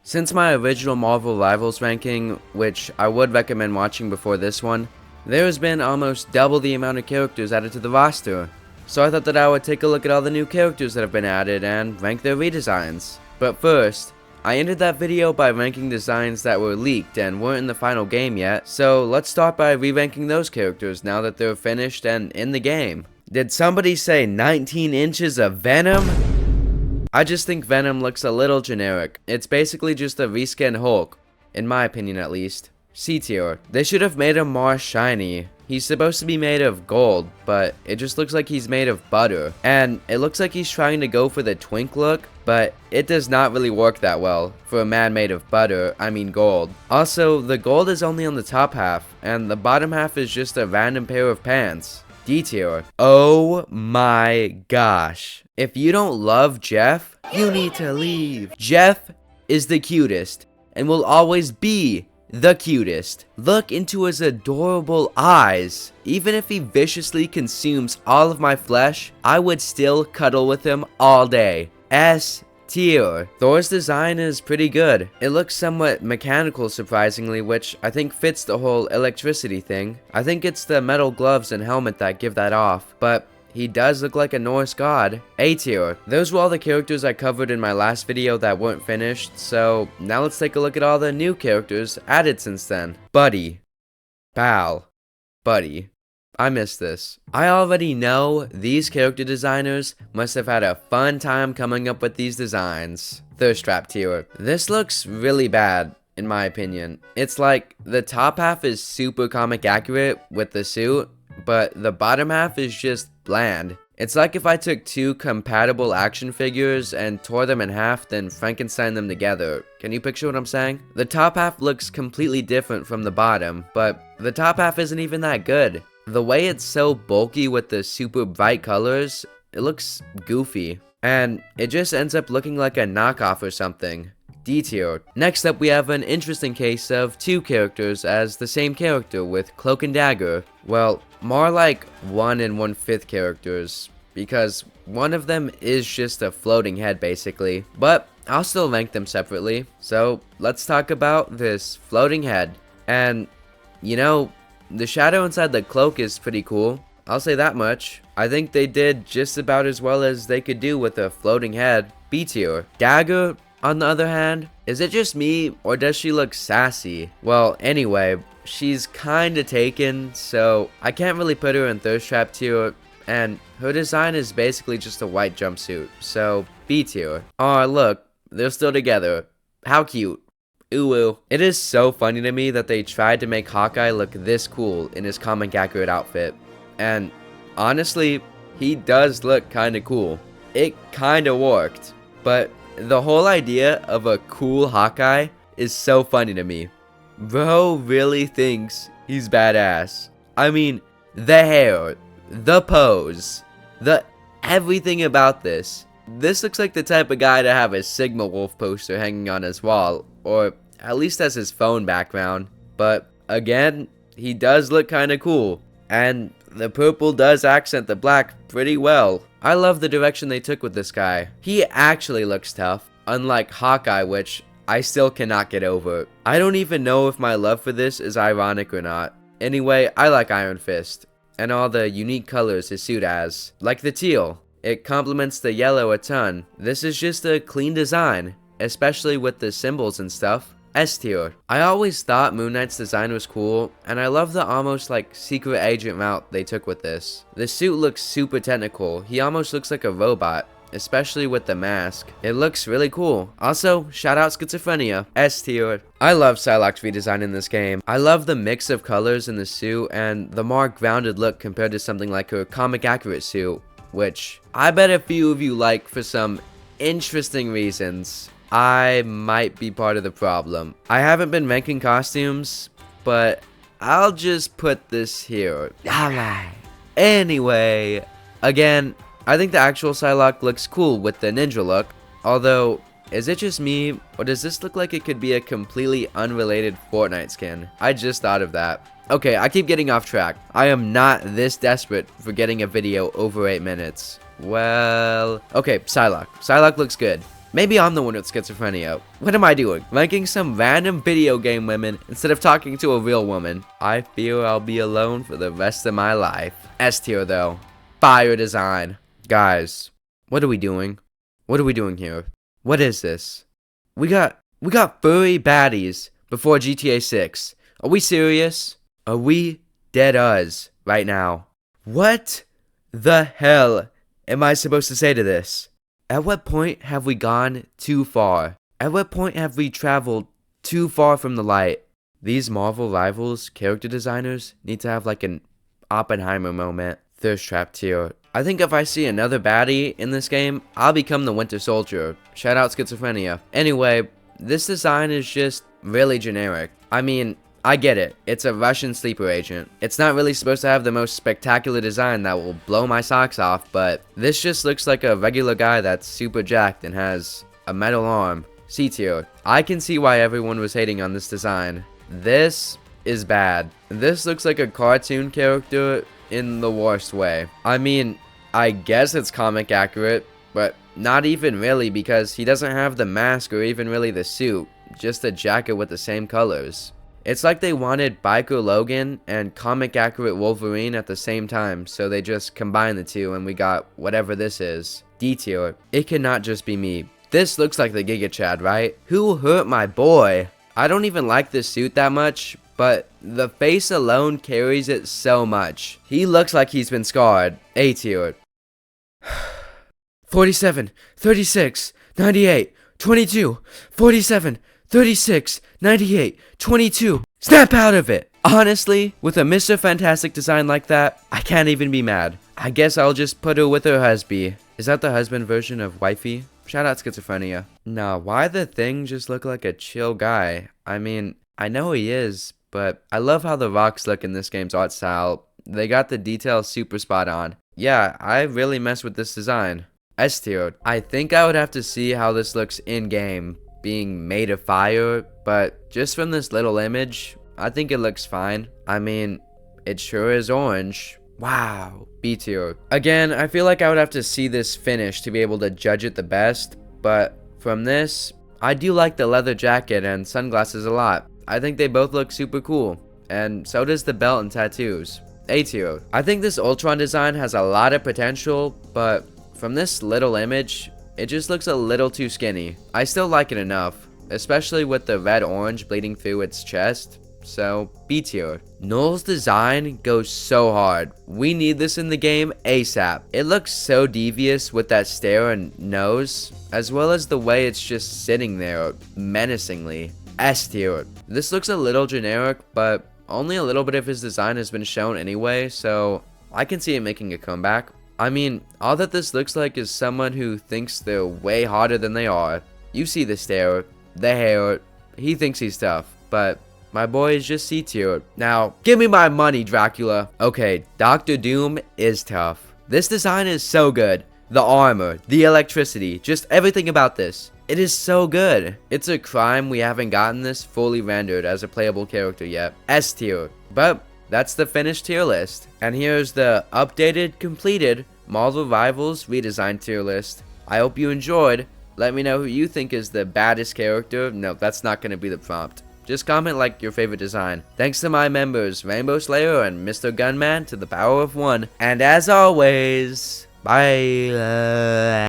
Since my original Marvel Rivals ranking, which I would recommend watching before this one, there has been almost double the amount of characters added to the roster. So I thought that I would take a look at all the new characters that have been added and rank their redesigns. But first, I ended that video by ranking designs that were leaked and weren't in the final game yet, so let's start by re-ranking those characters now that they're finished and in the game. Did somebody say 19 inches of Venom? I just think Venom looks a little generic. It's basically just a reskin Hulk, in my opinion at least. C tier. They should have made him more shiny. He's supposed to be made of gold, but it just looks like he's made of butter. And it looks like he's trying to go for the twink look, but it does not really work that well for a man made of butter, I mean gold. Also, the gold is only on the top half, and the bottom half is just a random pair of pants. D tier. Oh my gosh. If you don't love Jeff, you need to leave. Jeff is the cutest, and will always be the cutest. Look into his adorable eyes. Even if he viciously consumes all of my flesh, I would still cuddle with him all day. S tier. Thor's design is pretty good. It looks somewhat mechanical surprisingly, which I think fits the whole electricity thing. I think it's the metal gloves and helmet that give that off, but he does look like a Norse god. A tier. Those were all the characters I covered in my last video that weren't finished, so now let's take a look at all the new characters added since then. Buddy. Pal. Buddy. I missed this. I already know these character designers must have had a fun time coming up with these designs. Thirst trap tier. This looks really bad, in my opinion. It's like the top half is super comic accurate with the suit, but the bottom half is just bland. It's like if I took two compatible action figures and tore them in half, then Frankenstein them together. Can you picture what I'm saying? The top half looks completely different from the bottom, but the top half isn't even that good. The way it's so bulky with the super bright colors, it looks goofy. And it just ends up looking like a knockoff or something. D tier. Next up we have an interesting case of two characters as the same character with cloak and dagger. Well, more like 1 1/5 characters, because one of them is just a floating head basically, but I'll still rank them separately. So let's talk about this floating head. And you know, the shadow inside the cloak is pretty cool, I'll say that much. I think they did just about as well as they could do with a floating head. B tier. Dagger, on the other hand, is it just me or does she look sassy? Well, anyway, she's kinda taken, so I can't really put her in thirst trap tier, and her design is basically just a white jumpsuit, so B tier. Aw, look, they're still together. How cute. Ooh. It is so funny to me that they tried to make Hawkeye look this cool in his comic accurate outfit. And honestly, he does look kinda cool. It kinda worked. But the whole idea of a cool Hawkeye is so funny to me. Bro really thinks he's badass. I mean, the hair, the pose, the everything about this. This looks like the type of guy to have a Sigma Wolf poster hanging on his wall, or at least as his phone background. But again, he does look kinda cool, and the purple does accent the black pretty well. I love the direction they took with this guy. He actually looks tough, unlike Hawkeye, which I still cannot get over. I don't even know if my love for this is ironic or not. Anyway, I like Iron Fist, and all the unique colors his suit has. Like the teal. It complements the yellow a ton. This is just a clean design, especially with the symbols and stuff. S tier. I always thought Moon Knight's design was cool, and I love the almost like secret agent route they took with this. The suit looks super technical. He almost looks like a robot, especially with the mask. It looks really cool. Also, shout out Schizophrenia. S tier. I love Psylocke's redesign in this game. I love the mix of colors in the suit and the more grounded look compared to something like her comic accurate suit, which I bet a few of you like for some interesting reasons. I might be part of the problem. I haven't been ranking costumes, but I'll just put this here. Alright. Anyway, again, I think the actual Psylocke looks cool with the ninja look, although, is it just me, or does this look like it could be a completely unrelated Fortnite skin? I just thought of that. Okay, I keep getting off track. I am not this desperate for getting a video over 8 minutes. Well, okay, Psylocke. Psylocke looks good. Maybe I'm the one with schizophrenia. What am I doing? Ranking some random video game women instead of talking to a real woman. I fear I'll be alone for the rest of my life. S tier though. Fire design. Guys, what are we doing? What are we doing here? What is this? We got furry baddies before GTA 6. Are we serious? Are we dead us right now? What the hell am I supposed to say to this? At what point have we gone too far? At what point have we traveled too far from the light? These Marvel Rivals character designers need to have like an Oppenheimer moment. Thirst trap tier. I think if I see another baddie in this game, I'll become the Winter Soldier. Shout out schizophrenia. Anyway, this design is just really generic. I mean, I get it. It's a Russian sleeper agent. It's not really supposed to have the most spectacular design that will blow my socks off, but this just looks like a regular guy that's super jacked and has a metal arm. C tier. I can see why everyone was hating on this design. This is bad. This looks like a cartoon character in the worst way. I mean, I guess it's comic accurate, but not even really, because he doesn't have the mask or even really the suit, just a jacket with the same colors. It's like they wanted Biker Logan and comic accurate Wolverine at the same time, so they just combined the two and we got whatever this is. D tier. It cannot just be me. This looks like the Giga Chad, right? Who hurt my boy? I don't even like this suit that much, but the face alone carries it so much. He looks like he's been scarred. A tier. 47, 36, 98, 22, 47, 36, 98, 22. Snap out of it! Honestly, with a Mr. Fantastic design like that, I can't even be mad. I guess I'll just put her with her husband. Is that the husband version of wifey? Shout out schizophrenia. Nah, why the Thing just look like a chill guy? I mean, I know he is, but I love how the rocks look in this game's art style. They got the details super spot on. Yeah, I really mess with this design. S tier. I think I would have to see how this looks in-game, being made of fire, but just from this little image, I think it looks fine. I mean, it sure is orange. Wow. B tier. Again, I feel like I would have to see this finish to be able to judge it the best, but from this, I do like the leather jacket and sunglasses a lot. I think they both look super cool, and so does the belt and tattoos. A tier. I think this Ultron design has a lot of potential, but from this little image, it just looks a little too skinny. I still like it enough, especially with the red-orange bleeding through its chest, so B tier. Null's design goes so hard. We need this in the game ASAP. It looks so devious with that stare and nose, as well as the way it's just sitting there menacingly. S tier. This looks a little generic, but only a little bit of his design has been shown anyway, so I can see it making a comeback. I mean, all that this looks like is someone who thinks they're way harder than they are. You see the stare, the hair, he thinks he's tough, but my boy is just C tier. Now, give me my money, Dracula. Okay, Dr. Doom is tough. This design is so good. The armor, the electricity, just everything about this. It is so good. It's a crime we haven't gotten this fully rendered as a playable character yet. S tier. But that's the finished tier list. And here's the updated, completed Marvel Rivals Redesign tier list. I hope you enjoyed. Let me know who you think is the baddest character. No, that's not going to be the prompt. Just comment like your favorite design. Thanks to my members, Rainbow Slayer and Mr. Gunman to the power of 1. And as always, bye.